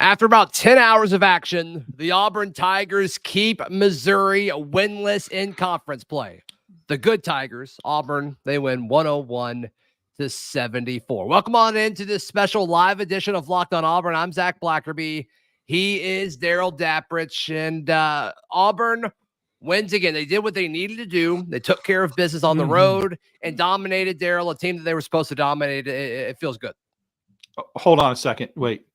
After about 10 hours of action, the Auburn Tigers keep Missouri winless in conference play. The good Tigers, Auburn, they win 101-74. Welcome on into this special live edition of Locked On Auburn. I'm Zach Blackerby. He is Darrell Dapprich, and Auburn wins again. They did what they needed to do. They took care of business on the road and dominated, Darrell, a team that they were supposed to dominate. It feels good. Hold on a second. Wait.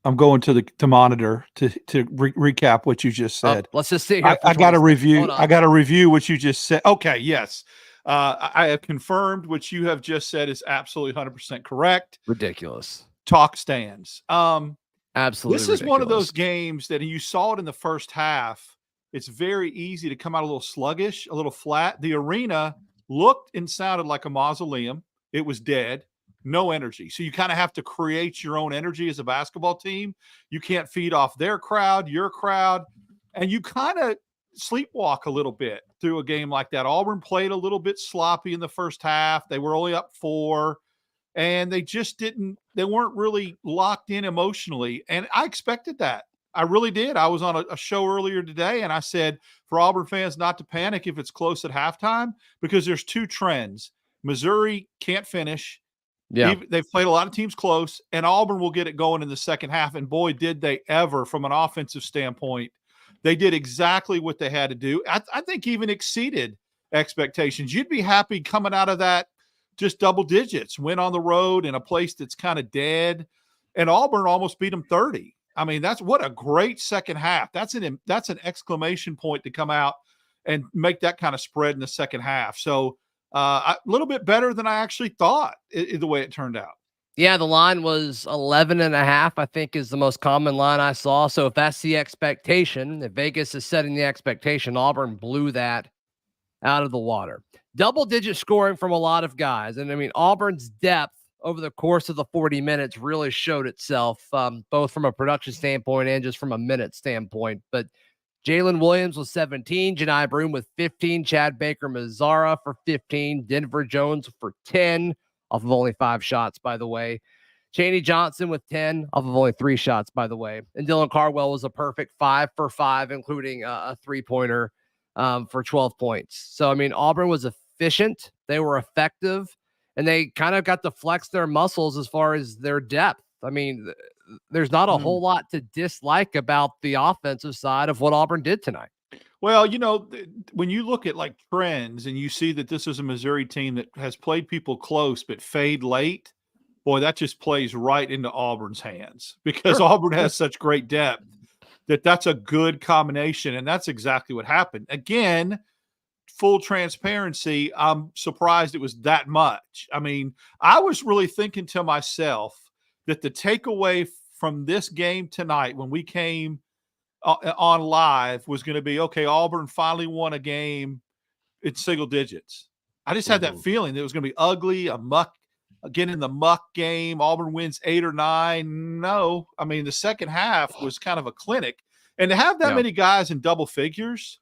I'm going to the monitor to recap what you just said. Let's just see. I got to review. I got to review what you just said. Okay. Yes. I have confirmed what you have just said is absolutely 100% correct. Ridiculous. Talk stands. Absolutely. This is one of those games that you saw it in the first half. It's very easy to come out a little sluggish, a little flat. The arena looked and sounded like a mausoleum. It was dead. No energy. So you kind of have to create your own energy as a basketball team. You can't feed off their crowd, your crowd, and you kind of sleepwalk a little bit through a game like that. Auburn played a little bit sloppy in the first half. They were only up 4, and they weren't really locked in emotionally. And I expected that. I really did. I was on a show earlier today, and I said for Auburn fans not to panic if it's close at halftime, because there's 2 trends. Missouri can't finish. Yeah, they've played a lot of teams close, and Auburn will get it going in the second half. And boy, did they ever, from an offensive standpoint. They did exactly what they had to do. I think even exceeded expectations. You'd be happy coming out of that just double digits, win on the road in a place that's kind of dead. And Auburn almost beat them 30. I mean, that's what a great second half. That's an exclamation point to come out and make that kind of spread in the second half. So a little bit better than I actually thought the way it turned out. Yeah, the line was 11.5, I think, is the most common line I saw. So if that's the expectation, if Vegas is setting the expectation, Auburn blew that out of the water. Double-digit scoring from a lot of guys. And, I mean, Auburn's depth over the course of the 40 minutes really showed itself, both from a production standpoint and just from a minute standpoint. But Jalen Williams was 17, Janai Broome with 15, Chad Baker-Mazara for 15, Denver Jones for 10, off of only 5 shots, by the way. Chaney Johnson with 10, off of only 3 shots, by the way. And Dylan Cardwell was a perfect 5 for 5, including a 3-pointer for 12 points. So, I mean, Auburn was efficient. They were effective, and they kind of got to flex their muscles as far as their depth. I mean, there's not a whole lot to dislike about the offensive side of what Auburn did tonight. Well, you know, when you look at like trends and you see that this is a Missouri team that has played people close but fade late, boy, that just plays right into Auburn's hands, because Auburn has such great depth that's a good combination. And that's exactly what happened. Again, full transparency, I'm surprised it was that much. I mean, I was really thinking to myself that the takeaway from this game tonight when we came on live was going to be, okay, Auburn finally won a game in single digits. I just had that feeling that it was going to be ugly, again in the muck game. Auburn wins 8 or 9. No, I mean, the second half was kind of a clinic. And to have that many guys in double figures,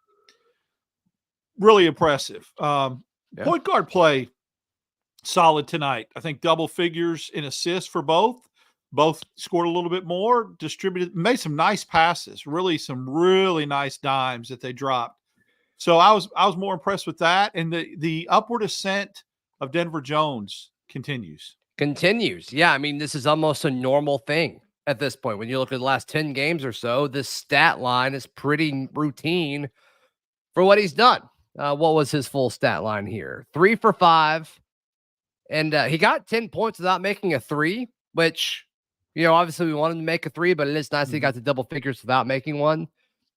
really impressive. Point guard play, solid tonight. I think double figures in assists for both. Both scored a little bit more, distributed, made some nice passes, some really nice dimes that they dropped. So I was more impressed with that. And the upward ascent of Denver Jones continues. Yeah, I mean, this is almost a normal thing at this point. When you look at the last 10 games or so, this stat line is pretty routine for what he's done. What was his full stat line here? 3 for 5. And he got 10 points without making a 3, which, you know, obviously we wanted him to make a 3, but it is nice that he got to double figures without making one.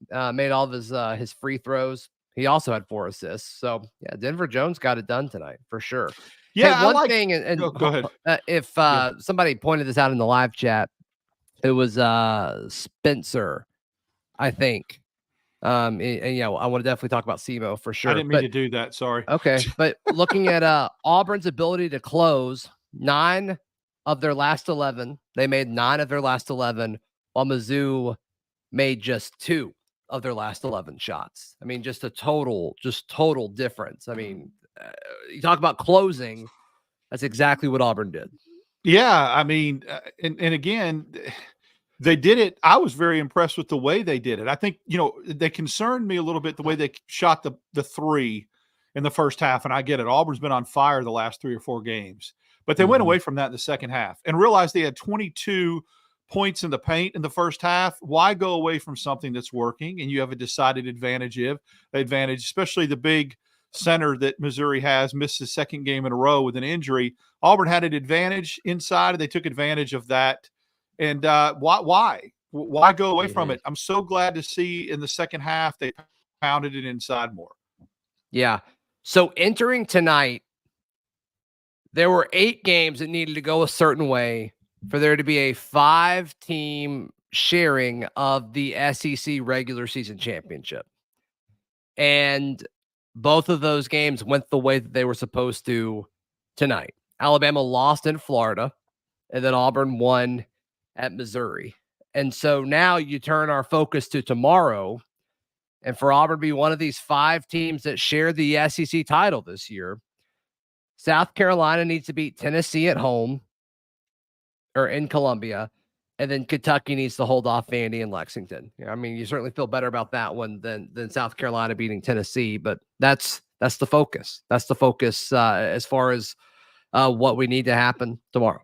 Made all of his free throws. He also had 4 assists. So, yeah, Denver Jones got it done tonight for sure. Yeah, hey, one thing, and go ahead. If somebody pointed this out in the live chat, it was Spencer, I think. And yeah, I want to definitely talk about SEMO for sure. I didn't mean to do that. Sorry. Okay. But looking at Auburn's ability to close, 9 of their last 11, they made 9 of their last 11, while Mizzou made just 2 of their last 11 shots. I mean, just total difference. I mean, you talk about closing, that's exactly what Auburn did. Yeah. I mean, and again, They did it. I was very impressed with the way they did it. I think, they concerned me a little bit the way they shot the three in the first half, and I get it. Auburn's been on fire the last 3 or 4 games. But they went away from that in the second half and realized they had 22 points in the paint in the first half. Why go away from something that's working and you have a decided advantage, especially the big center that Missouri has missed his second game in a row with an injury. Auburn had an advantage inside, and they took advantage of that. And why go away from it? I'm so glad to see in the second half they pounded it inside more. Yeah. So entering tonight, there were 8 games that needed to go a certain way for there to be a 5-team sharing of the SEC regular season championship. And both of those games went the way that they were supposed to tonight. Alabama lost in Florida, and then Auburn won at Missouri. And so now you turn our focus to tomorrow, and for Auburn to be one of these 5 teams that share the SEC title this year, South Carolina needs to beat Tennessee at home or in Columbia, and then Kentucky needs to hold off Vandy and Lexington. I mean, you certainly feel better about that one than South Carolina beating Tennessee, but that's the focus. That's the focus as far as what we need to happen tomorrow.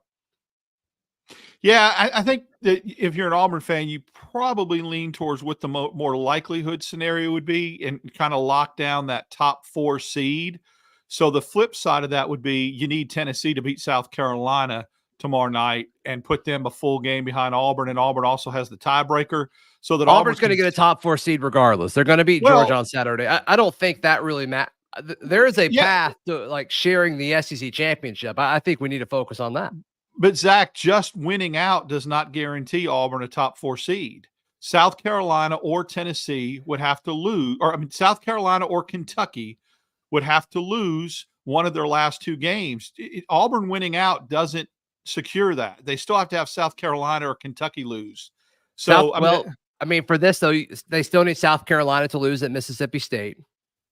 Yeah, I think that if you're an Auburn fan, you probably lean towards what the more likelihood scenario would be and kind of lock down that top 4 seed. So the flip side of that would be you need Tennessee to beat South Carolina tomorrow night and put them a full game behind Auburn, and Auburn also has the tiebreaker. So that Auburn's going to get a top 4 seed regardless. They're going to beat Georgia on Saturday. I don't think that really matters. There is a path to like sharing the SEC championship. I think we need to focus on that. But Zach, just winning out does not guarantee Auburn a top 4 seed. South Carolina or Tennessee would have to lose, South Carolina or Kentucky would have to lose one of their last 2 games. Auburn winning out doesn't secure that. They still have to have South Carolina or Kentucky lose. So, for this though, they still need South Carolina to lose at Mississippi State.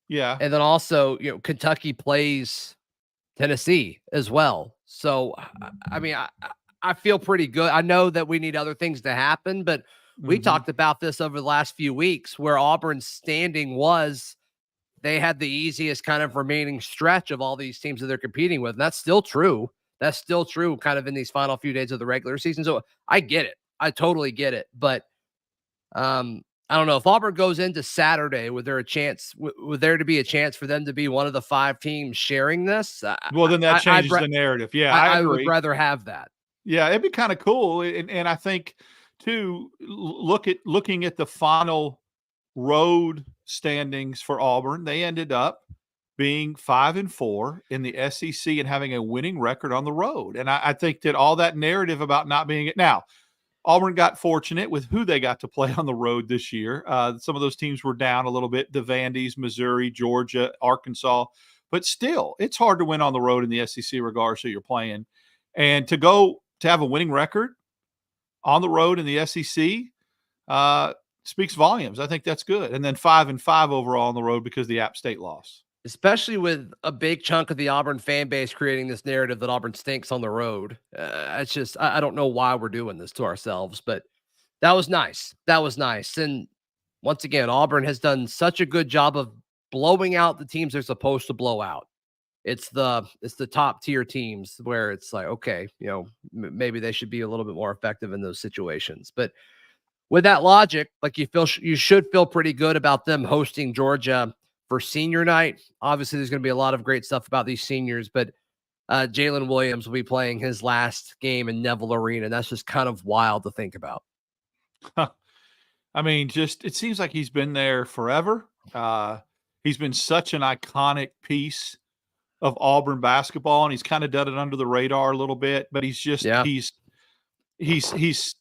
Yeah. And then also, Kentucky plays Tennessee as well. So, I feel pretty good. I know that we need other things to happen, but we talked about this over the last few weeks where Auburn's standing was they had the easiest kind of remaining stretch of all these teams that they're competing with. And that's still true. That's still true kind of in these final few days of the regular season. So I get it. I totally get it. But I don't know if Auburn goes into Saturday, would there to be a chance for them to be one of the 5 teams sharing this? Well, then that changes the narrative. Yeah, I would rather have that. Yeah, it'd be kind of cool. And I think too, looking at the final road standings for Auburn, they ended up being 5-4 in the SEC and having a winning record on the road. And I think that all that narrative about not being it now, Auburn got fortunate with who they got to play on the road this year. Some of those teams were down a little bit, the Vandy's, Missouri, Georgia, Arkansas. But still, it's hard to win on the road in the SEC regardless of who you're playing. And to have a winning record on the road in the SEC speaks volumes. I think that's good. And then 5-5 overall on the road because of the App State loss. Especially with a big chunk of the Auburn fan base creating this narrative that Auburn stinks on the road. It's just, I don't know why we're doing this to ourselves, but that was nice. That was nice. And once again, Auburn has done such a good job of blowing out the teams they're supposed to blow out. It's the top tier teams where it's like, okay, maybe they should be a little bit more effective in those situations. But with that logic, like you should feel pretty good about them hosting Georgia for senior night. Obviously, there's going to be a lot of great stuff about these seniors, but Jalen Williams will be playing his last game in Neville Arena. And that's just kind of wild to think about. It seems like he's been there forever. He's been such an iconic piece of Auburn basketball, and he's kind of done it under the radar a little bit, but he's just, he's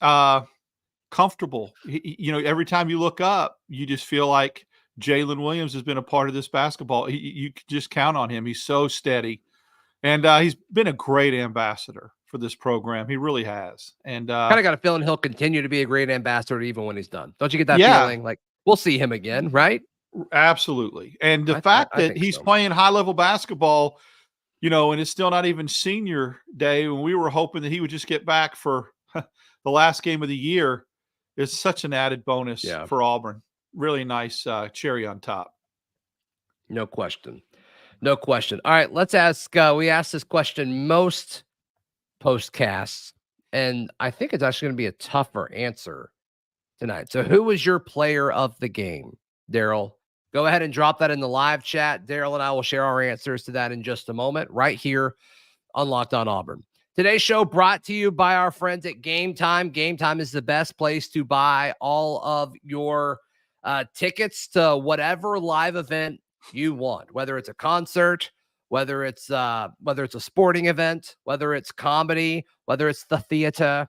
comfortable. Every time you look up, you just feel like Jalen Williams has been a part of this basketball. You can just count on him. He's so steady. And he's been a great ambassador for this program. He really has. And kind of got a feeling he'll continue to be a great ambassador even when he's done. Don't you get that feeling? Like, we'll see him again, right? Absolutely. And the fact that he's playing high-level basketball, and it's still not even senior day, when we were hoping that he would just get back for the last game of the year. is such an added bonus for Auburn. Really nice cherry on top. No question. No question. All right, let's ask. We asked this question most postcasts, and I think it's actually going to be a tougher answer tonight. So, who was your player of the game, Darrell? Go ahead and drop that in the live chat. Darrell and I will share our answers to that in just a moment, right here on Locked On Auburn. Today's show brought to you by our friends at Game Time. Game Time is the best place to buy all of your tickets to whatever live event you want, whether it's a concert, whether it's a sporting event, whether it's comedy, whether it's the theater.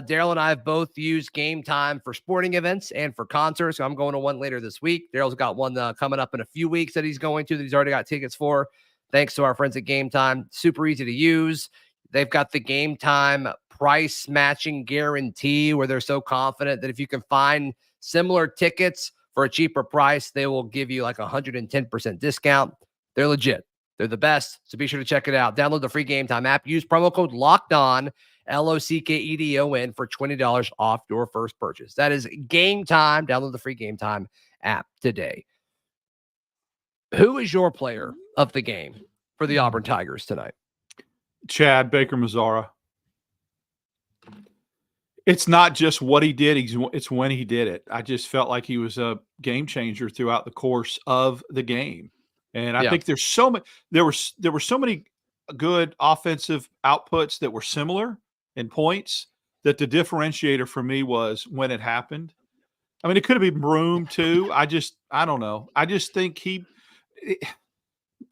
Darrell and I have both used Game Time for sporting events and for concerts. So I'm going to one later this week. Darrell's got one coming up in a few weeks that he's going to, that he's already got tickets for. Thanks to our friends at Game Time. Super easy to use. They've got the Game Time price matching guarantee, where they're so confident that if you can find similar tickets for a cheaper price, they will give you like 110% discount. They're legit. They're the best. So be sure to check it out. Download the free Game Time app. Use promo code LOCKEDON, LOCKEDON, for $20 off your first purchase. That is Game Time. Download the free Game Time app today. Who is your player of the game for the Auburn Tigers tonight? Chad Baker-Mazara. It's not just what he did, it's when he did it. I just felt like he was a game changer throughout the course of the game. And I think there's so many, there were so many good offensive outputs that were similar in points, that the differentiator for me was when it happened. I mean, it could have been Broom too. I don't know. I just think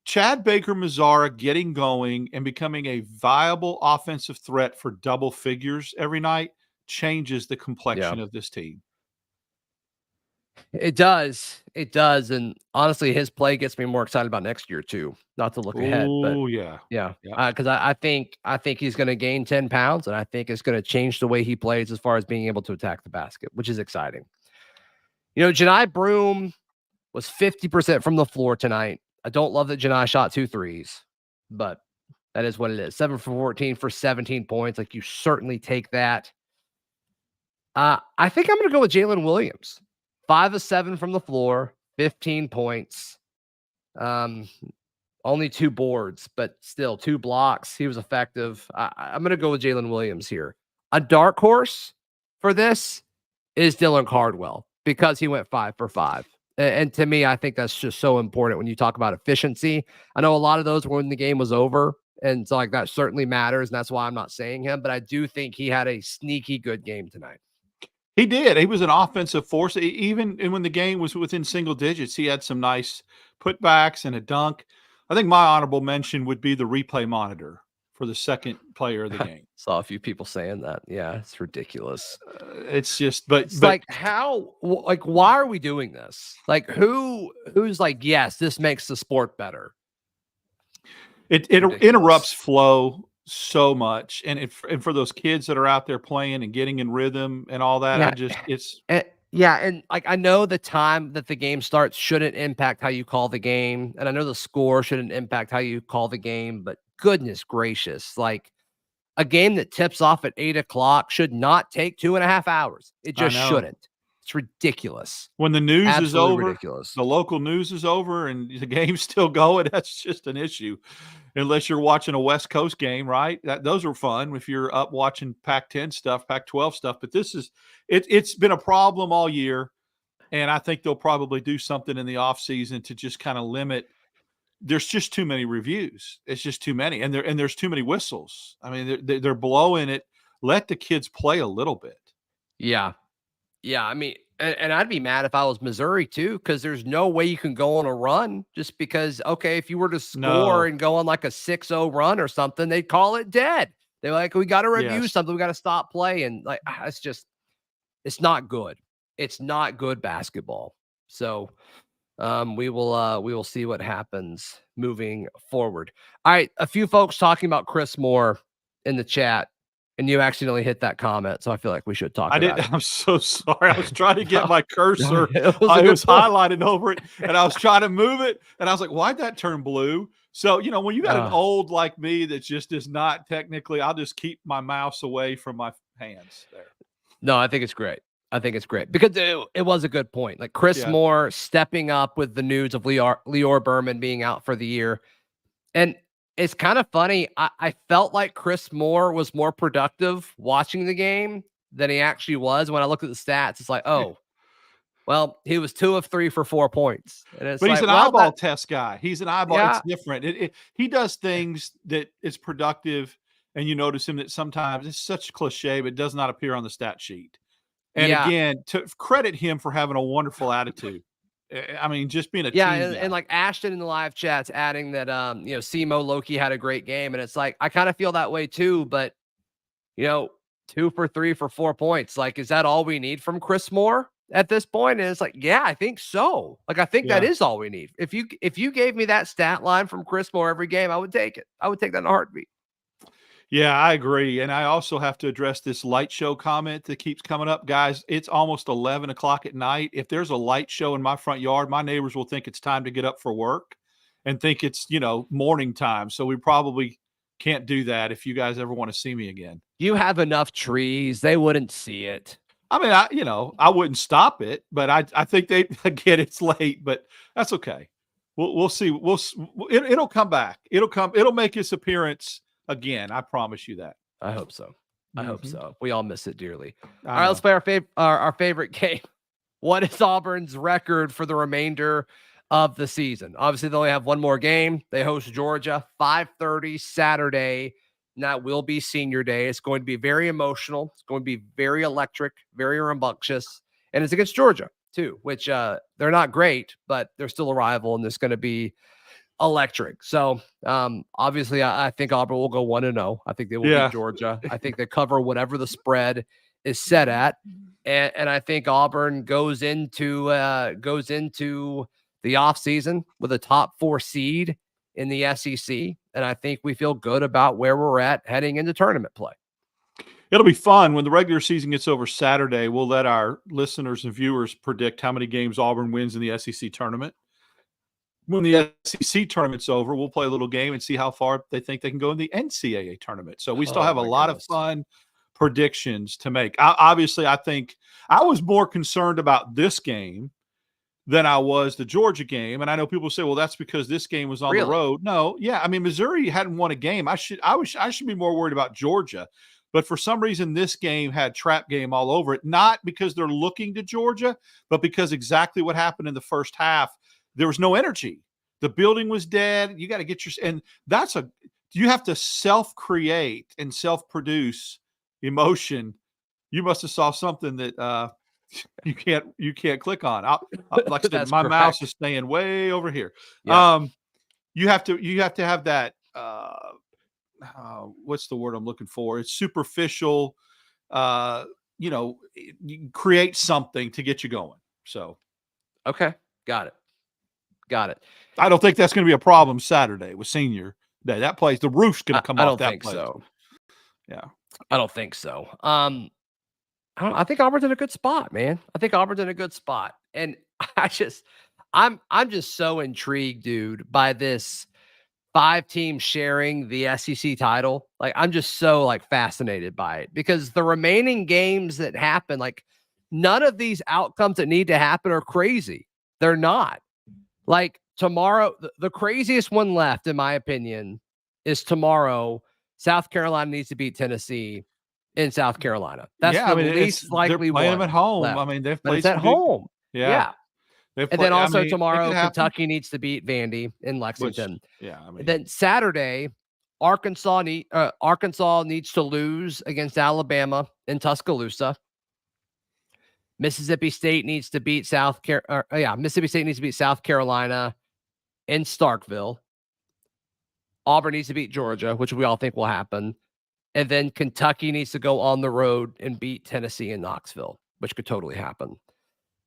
Chad Baker-Mazara getting going and becoming a viable offensive threat for double figures every night changes the complexion of this team. It does. It does. And honestly, his play gets me more excited about next year too. Not to look ahead, but yeah. Because I think he's going to gain 10 pounds, and I think it's going to change the way he plays as far as being able to attack the basket, which is exciting. You know, Janai Broom was 50% from the floor tonight. I don't love that Janai shot 2 threes, but that is what it is. 7 for 14 for 17 points. Like, you certainly take that. I think I'm going to go with Jalen Williams. 5 of 7 from the floor, 15 points. Only 2 boards, but still 2 blocks. He was effective. I'm going to go with Jalen Williams here. A dark horse for this is Dylan Cardwell, because he went 5 for 5. And to me, I think that's just so important when you talk about efficiency. I know a lot of those were when the game was over, and so like that certainly matters, and that's why I'm not saying him, but I do think he had a sneaky good game tonight. He did. He was an offensive force. Even when the game was within single digits, he had some nice putbacks and a dunk. I think my honorable mention would be the replay monitor for the second player of the game. Saw a few people saying that. Yeah, it's ridiculous. It's just, but like, how, like, why are we doing this? Like, who's like, yes, this makes the sport better. It interrupts flow so much, and for those kids that are out there playing and getting in rhythm and all that, and like, I know the time that the game starts shouldn't impact how you call the game, and I know the score shouldn't impact how you call the game, but goodness gracious, like, a game that tips off at 8 o'clock should not take 2.5 hours. It just shouldn't. It's ridiculous. When the news is over, ridiculous. The local news is over, and the game's still going, that's just an issue. Unless you're watching a West Coast game, right? Those are fun if you're up watching Pac-10 stuff, Pac-12 stuff. But this is it's been a problem all year, and I think they'll probably do something in the offseason to just kind of limit. There's just too many reviews. It's just too many, and there's too many whistles. I mean, they're blowing it. Let the kids play a little bit. Yeah. I mean, and I'd be mad if I was Missouri too, because there's no way you can go on a run just because, okay, if you were to score and go on like a 6-0 run or something, they'd call it dead. They're like, we got to review something. We got to stop playing. Like, it's not good. It's not good basketball. So we will see what happens moving forward. All right. A few folks talking about Chris Moore in the chat. And you accidentally hit that comment, so I feel like we should talk about it. I'm so sorry. I was trying to get my cursor. It was highlighted over it, and I was trying to move it, and I was like, why'd that turn blue? So, you know, when you got an old like me that just is not technically, I'll just keep my mouse away from my hands there. No, I think it's great. I think it's great because it was a good point. Like Chris Moore stepping up with the news of Lior Berman being out for the year. And it's kind of funny. I felt like Chris Moore was more productive watching the game than he actually was. When I looked at the stats, it's like, oh, well, he was 2 of 3 for 4 points. And it's But like, he's an eyeball test guy. He's an eyeball. Yeah. It's different. He does things that is productive, and you notice him that sometimes it's such cliche, but it does not appear on the stat sheet. And again, to credit him for having a wonderful attitude. I mean, just being a team guy. And like Ashton in the live chat's adding that Simo Loki had a great game, and it's like I kind of feel that way too. But 2 for 3 for 4 points. Like, is that all we need from Chris Moore at this point? And it's like, yeah, I think so. Like, I think that is all we need. If you gave me that stat line from Chris Moore every game, I would take it. I would take that in a heartbeat. Yeah, I agree. And I also have to address this light show comment that keeps coming up. Guys, it's almost 11 o'clock at night. If there's a light show in my front yard, my neighbors will think it's time to get up for work and think it's, morning time. So we probably can't do that if you guys ever want to see me again. You have enough trees. They wouldn't see it. I mean, I wouldn't stop it, but I think they get it's late, but that's okay. We'll see. It'll come back. It'll make its appearance again. I promise you that. I hope so. I hope so. We all miss it dearly. All right, let's play our favorite game. What is Auburn's record for the remainder of the season? Obviously, they only have one more game. They host Georgia, 5:30 Saturday. And that will be senior day. It's going to be very emotional. It's going to be very electric, very rambunctious. And it's against Georgia, too, which they're not great, but they're still a rival, and it's going to be electric. So obviously I think Auburn will go 1-0. I think they will beat Georgia. I think they cover whatever the spread is set at. And I think Auburn goes into the offseason with a top 4 seed in the SEC. And I think we feel good about where we're at heading into tournament play. It'll be fun when the regular season gets over Saturday. We'll let our listeners and viewers predict how many games Auburn wins in the SEC tournament. When the SEC tournament's over, we'll play a little game and see how far they think they can go in the NCAA tournament. So we still have a lot of fun predictions to make. I think I was more concerned about this game than I was the Georgia game. And I know people say, well, that's because this game was on the road. No, I mean, Missouri hadn't won a game. I should be more worried about Georgia. But for some reason, this game had trap game all over it, not because they're looking to Georgia, but because exactly what happened in the first half. There was no energy. The building was dead. You got to get and you have to self-create and self-produce emotion. You must have saw something that you can't click on. Like I said, my mouse is staying way over here. Yeah. You have to have that. What's the word I'm looking for? It's superficial. You create something to get you going. So, okay, got it. I don't think that's going to be a problem Saturday with senior day. That place, the roof's going to come off that place. I don't think so. Yeah. I don't think so. I think Auburn's in a good spot, man. I think Auburn's in a good spot. And I'm just so intrigued, dude, by this 5 teams sharing the SEC title. Like, I'm just so fascinated by it because the remaining games that happen, none of these outcomes that need to happen are crazy. They're not. Like tomorrow, the craziest one left, in my opinion, is tomorrow. South Carolina needs to beat Tennessee in South Carolina. That's the least likely they're playing one them at home. left. I mean, they've but played it's at home. Yeah. And then also tomorrow, Kentucky needs to beat Vandy in Lexington. And then Saturday, Arkansas needs to lose against Alabama in Tuscaloosa. Mississippi State needs to beat Mississippi State needs to beat South Carolina in Starkville. Auburn needs to beat Georgia, which we all think will happen. And then Kentucky needs to go on the road and beat Tennessee in Knoxville, which could totally happen.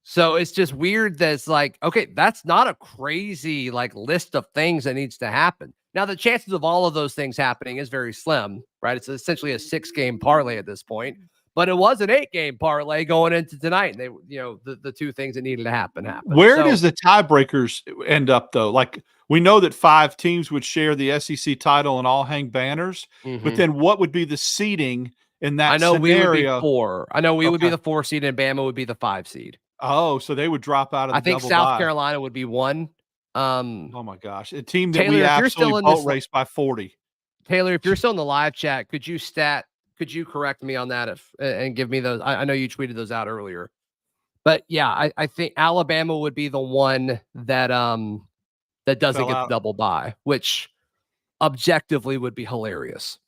So it's just weird that it's okay, that's not a crazy list of things that needs to happen. Now, the chances of all of those things happening is very slim, right? It's essentially a 6-game parlay at this point. But it was an 8-game parlay going into tonight. And they, the 2 things that needed to happen. Where does the tiebreakers end up, though? We know that 5 teams would share the SEC title and all hang banners. Mm-hmm. But then what would be the seeding in that I know scenario. we would be 4. I know we would be the 4 seed and Bama would be the 5 seed. Oh, so they would drop out of the I think double South bye. Carolina would be 1. Oh my gosh, a team that Taylor, we if you're still absolutely in boat this raced by 40. Taylor, if you're still in the live chat, could you correct me on that and give me those? I know you tweeted those out earlier. But yeah, I think Alabama would be the one that that doesn't Fell get out. the double bye, which objectively would be hilarious.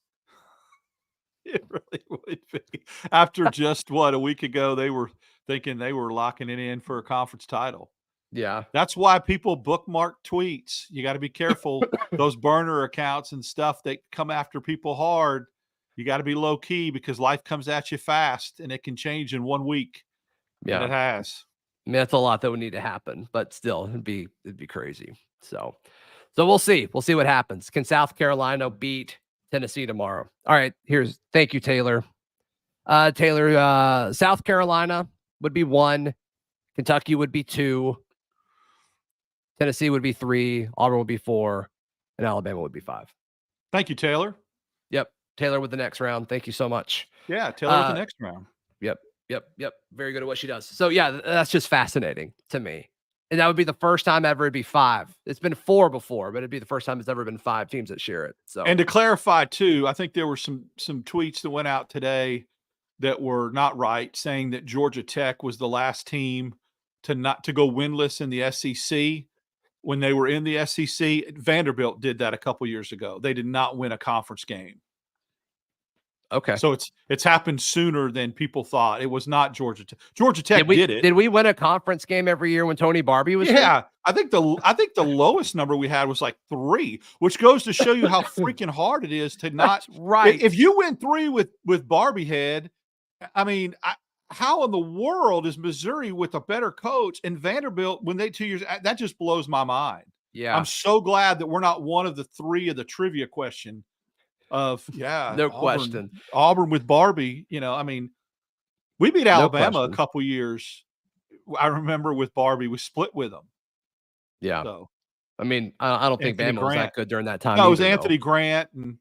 It really would be. After just a week ago, they were thinking they were locking it in for a conference title. Yeah. That's why people bookmark tweets. You got to be careful. Those burner accounts and stuff that come after people hard, you got to be low key because life comes at you fast and it can change in 1 week. Yeah. And it has. I mean, that's a lot that would need to happen, but still it'd be crazy. So we'll see. We'll see what happens. Can South Carolina beat Tennessee tomorrow? All right. Thank you, Taylor. South Carolina would be 1. Kentucky would be 2. Tennessee would be 3. Auburn would be 4. And Alabama would be 5. Thank you, Taylor. Yep. Taylor with the next round. Thank you so much. Yeah. Taylor with the next round. Yep. Very good at what she does. So yeah, that's just fascinating to me. And that would be the first time ever it'd be 5. It's been 4 before, but it'd be the first time it's ever been 5 teams that share it. So, and to clarify too, I think there were some tweets that went out today that were not right, saying that Georgia Tech was the last team to go winless in the SEC when they were in the SEC. Vanderbilt did that a couple years ago. They did not win a conference game. Okay. So it's happened sooner than people thought. It was not Georgia Tech. Georgia Tech did it. Did we win a conference game every year when Tony Barbie was here? I think the lowest number we had was like 3, which goes to show you how freaking hard it is to not. That's right. If you win 3 with Barbie head, I mean, how in the world is Missouri with a better coach and Vanderbilt when they 2 years? That just blows my mind. Yeah. I'm so glad that we're not one of the 3 of the trivia question. No question. Auburn with Barbie, I mean, we beat Alabama a couple years. I remember with Barbie, we split with them. Yeah. So, I mean, I don't think Bama was that good during that time. No, it was Anthony Grant, and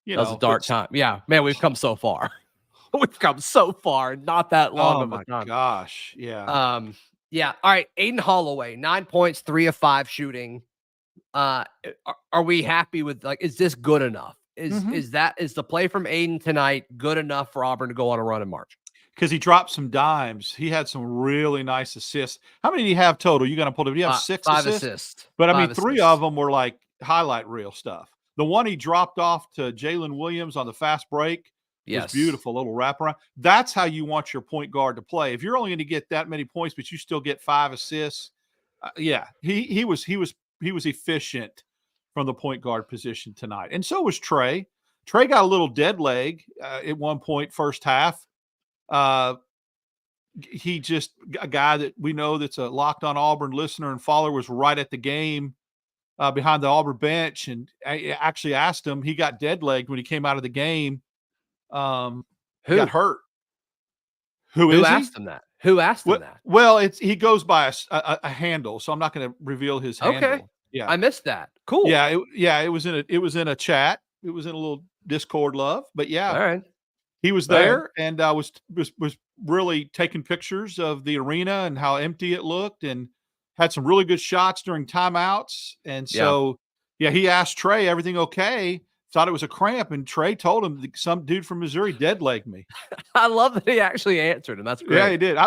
that was a dark time. Yeah, man, we've come so far. We've come so far. Not that long of a time. Oh my gosh, yeah. Yeah. All right, Aiden Holloway, 9 points, 3 of 5 shooting. Are we happy with is this good enough? Is the play from Aiden tonight good enough for Auburn to go on a run in March? Because he dropped some dimes. He had some really nice assists. How many do you have total? You got to pull it. Do you have 6 5 assists? But I mean, 3 of them were like highlight reel stuff. The one he dropped off to Jalen Williams on the fast break was beautiful, little wraparound. That's how you want your point guard to play. If you're only going to get that many points, but you still get 5 assists, he was efficient from the point guard position tonight. And so was Trey. Trey got a little dead leg at one point, first half. He just a guy that we know that's a Locked On Auburn listener and follower was right at the game behind the Auburn bench. And I actually asked him, he got dead legged when he came out of the game. He got hurt. Who asked him that? Who asked him that? Well, he goes by a handle, so I'm not going to reveal his handle. Okay. Yeah. I missed that. Cool. Yeah. It was in a chat. It was in a little Discord love, but yeah. All right. He was there and was really taking pictures of the arena and how empty it looked and had some really good shots during timeouts. And so, he asked Trey, everything okay? Thought it was a cramp, and Trey told him some dude from Missouri dead-legged me. I love that he actually answered him. That's great. Yeah, he did.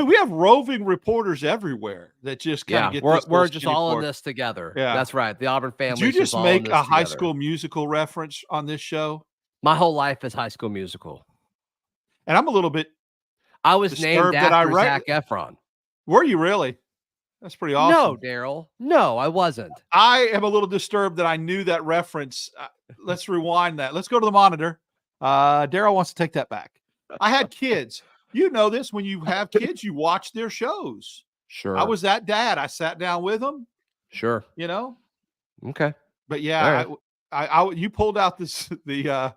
We have roving reporters everywhere that just kind of get this. We're just all in this together. Yeah, that's right. The Auburn family. Did you just make a High School Musical reference on this show? My whole life is High School Musical, and I'm a little bit. I was named after Zac Efron. Were you really? That's pretty awesome. No, Darrell. No, I wasn't. I am a little disturbed that I knew that reference. Let's rewind that. Let's go to the monitor. Darrell wants to take that back. I had kids. You know this. When you have kids, you watch their shows. Sure. I was that dad. I sat down with them. Sure. Okay. But yeah, right. You pulled out the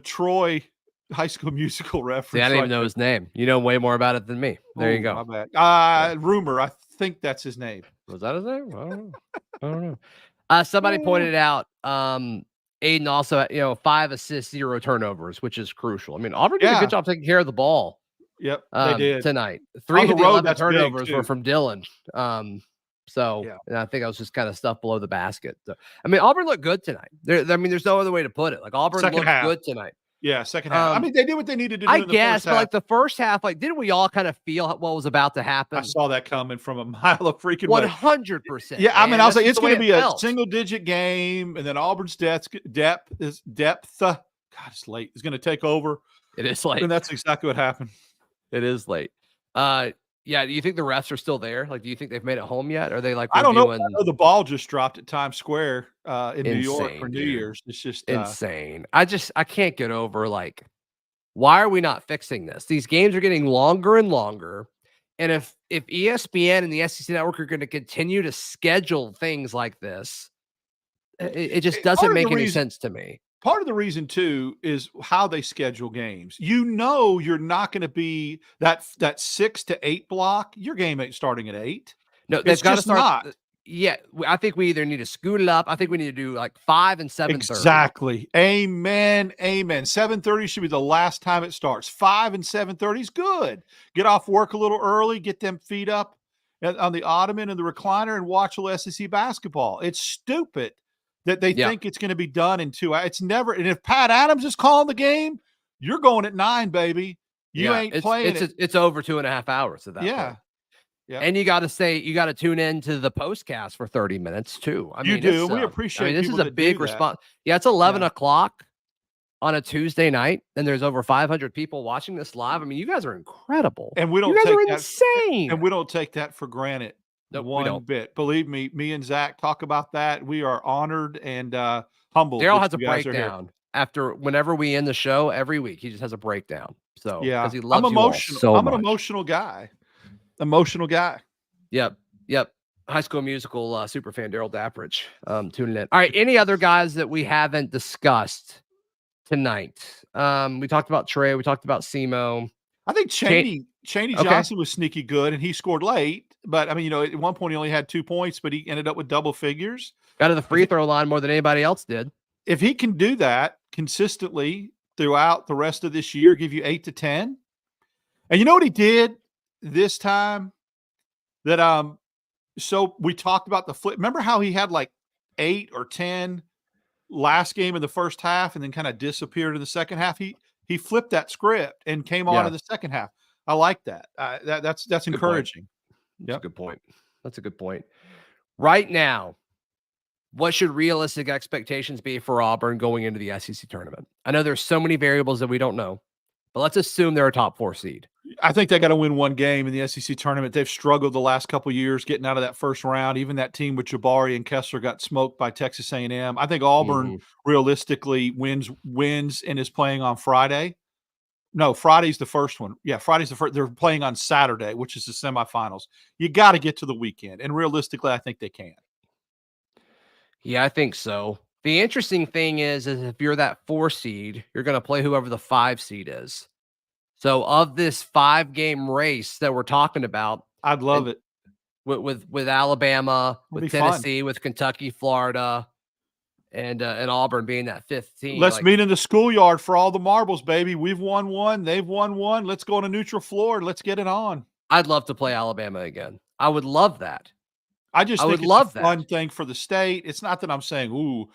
Troy High School Musical reference. See, I didn't even know his name. You know way more about it than me. There you go. My bad. Rumor. I think that's his name. Was that his name? I don't know. Somebody pointed out Aiden also, 5 assists, 0 turnovers, which is crucial. I mean, Auburn did a good job taking care of the ball. Yep, they did tonight. on 3 the of the road. 11 That's big turnovers were too. from Dylan. So Yeah. and I think I was just kind of stuff below the basket. So, I mean, Auburn looked good tonight. There's no other way to put it. Like Auburn Second looked half. good tonight. Yeah, second half. I mean, they did what they needed to do I in the guess, first but half. like the first half, like didn't we all kind of feel what was about to happen? I saw that coming from a mile of freaking way. 100%. Yeah, I mean, I was like, That's it's the way going to be a felt. single-digit game, and then Auburn's depth. God, it's late. It's going to take over. It is late, and that's exactly what happened. It is late. Yeah. Do you think the refs are still there? Like, do you think they've made it home yet? Or are they like I don't know. reviewing? I know the ball just dropped at Times Square in New York for New dude. Year's. It's just insane. I can't get over like, why are we not fixing this? These games are getting longer and longer. And if ESPN and the SEC Network are going to continue to schedule things like this, it just doesn't make any sense to me. Part of the reason too is how they schedule games. You know, you're not going to be that 6 to 8 block. Your game ain't starting at 8. No, they've got to start. Not. Yeah, I think we either need to scoot it up. I think we need to do like 5 and 7:30. Exactly. Amen. 7:30 should be the last time it starts. 5 and 7:30 is good. Get off work a little early. Get them feet up on the ottoman and the recliner and watch a little SEC basketball. It's stupid that they think it's going to be done in 2 hours. It's never. And if Pat Adams is calling the game, you're going at 9, baby. You ain't playing it. It's over 2.5 hours at that point. Yeah. And you got to tune in to the postcast for 30 minutes too. I mean, you do. We appreciate. this is a big response. Yeah, it's 11 o'clock on a Tuesday night, and there's over 500 people watching this live. I mean, you guys are incredible, and we don't. You guys are insane, and we don't take that for granted. Nope, one bit. Believe me, me and Zach talk about that. We are honored and humbled. Darrell has a breakdown after whenever we end the show every week. He just has a breakdown. So yeah, he loves I'm emotional. So I'm much. an emotional guy. Emotional guy. Yep. High School Musical super fan Darrell Dapprich tuning in. All right, any other guys that we haven't discussed tonight? We talked about Trey. We talked about Simo. I think Chaney Johnson was sneaky good, and he scored late. But I mean, at one point he only had 2 points, but he ended up with double figures. Got to the free throw line more than anybody else did. If he can do that consistently throughout the rest of this year, give you 8 to 10. And you know what he did this time? That so we talked about the flip. Remember how he had like 8 or 10 last game in the first half and then kind of disappeared in the second half? He flipped that script and came on in the second half. I like that. That's encouraging. That's a good point. That's a good point. Right now, what should realistic expectations be for Auburn going into the SEC tournament? I know there's so many variables that we don't know, but let's assume they're a top 4 seed. I think they got to win one game in the SEC tournament. They've struggled the last couple of years getting out of that first round. Even that team with Jabari and Kessler got smoked by Texas A&M. I think Auburn realistically wins and is playing on Friday. No, Friday's the first one. Yeah, Friday's the first. They're playing on Saturday, which is the semifinals. You got to get to the weekend, and realistically, I think they can. Yeah, I think so. The interesting thing is if you're that 4 seed, you're going to play whoever the 5 seed is. So of this 5-game race that we're talking about, I'd love it with Alabama, with Tennessee, with Kentucky, Florida, and Auburn being that 5th team. Let's meet in the schoolyard for all the marbles, baby. We've won one. They've won one. Let's go on a neutral floor and let's get it on. I'd love to play Alabama again. I would love that. I think it's a fun thing for the state. It's not that I'm saying, ooh,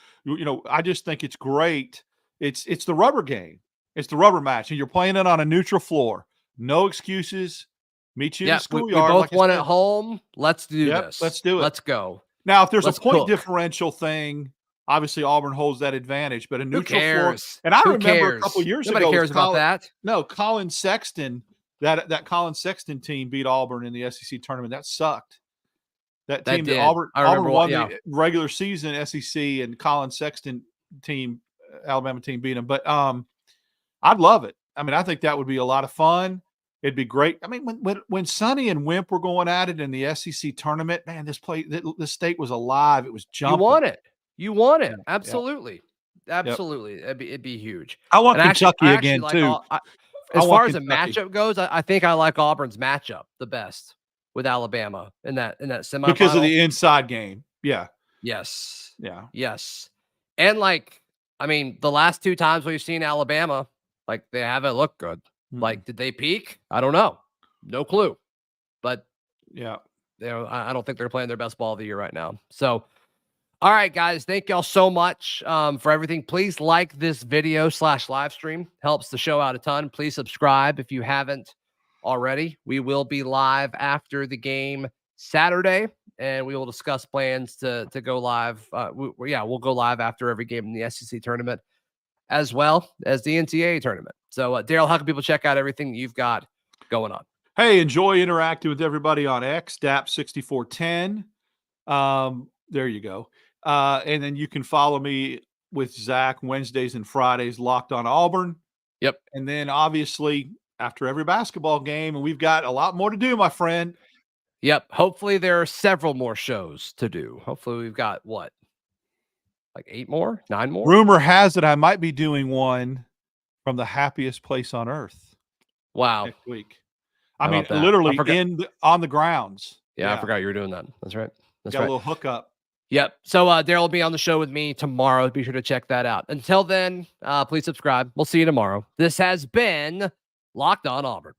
I just think it's great. It's the rubber game. It's the rubber match, and you're playing it on a neutral floor. No excuses. Meet you in the schoolyard. We both won at home. Let's do this. Let's do it. Let's go. Now, if there's a point differential thing, obviously Auburn holds that advantage, but a neutral floor. And I remember a couple of years ago. Nobody cares about that. No, Colin Sexton, that Colin Sexton team beat Auburn in the SEC tournament. That sucked. That team that Auburn won the regular season SEC, and Colin Sexton team, Alabama team beat them. But I'd love it. I mean, I think that would be a lot of fun. It'd be great. I mean, when Sonny and Wimp were going at it in the SEC tournament, man, this state was alive. It was jumping. You want it. Absolutely. Yeah. Absolutely. Yep. It'd be huge. I want Kentucky again too. As far as a matchup goes, I think I like Auburn's matchup the best with Alabama in that semifinal because of the inside game. Yeah. Yes. Yeah. Yes. And like I mean, the last 2 times we've seen Alabama, like, they haven't looked good. Like, did they peak? I don't know. No clue. But yeah, I don't think they're playing their best ball of the year right now. So, all right, guys, thank y'all so much for everything. Please like this video / live stream. Helps the show out a ton. Please subscribe if you haven't already. We will be live after the game Saturday, and we will discuss plans to go live. We'll go live after every game in the SEC tournament, as well as the NCAA tournament. So, Darrell, how can people check out everything that you've got going on? Hey, enjoy interacting with everybody on X, DAP6410. There you go. And then you can follow me with Zach Wednesdays and Fridays, Locked On Auburn. Yep. And then obviously after every basketball game, and we've got a lot more to do, my friend. Yep. Hopefully there are several more shows to do. Hopefully we've got what? Like 8 more? 9 more? Rumor has it I might be doing one from the happiest place on earth. Wow. Next week. How I mean, about that? literally I on the grounds. Yeah, I forgot you were doing that. That's right. That's got right. a little hookup. Yep. So Darrell will be on the show with me tomorrow. Be sure to check that out. Until then, please subscribe. We'll see you tomorrow. This has been Locked On Auburn.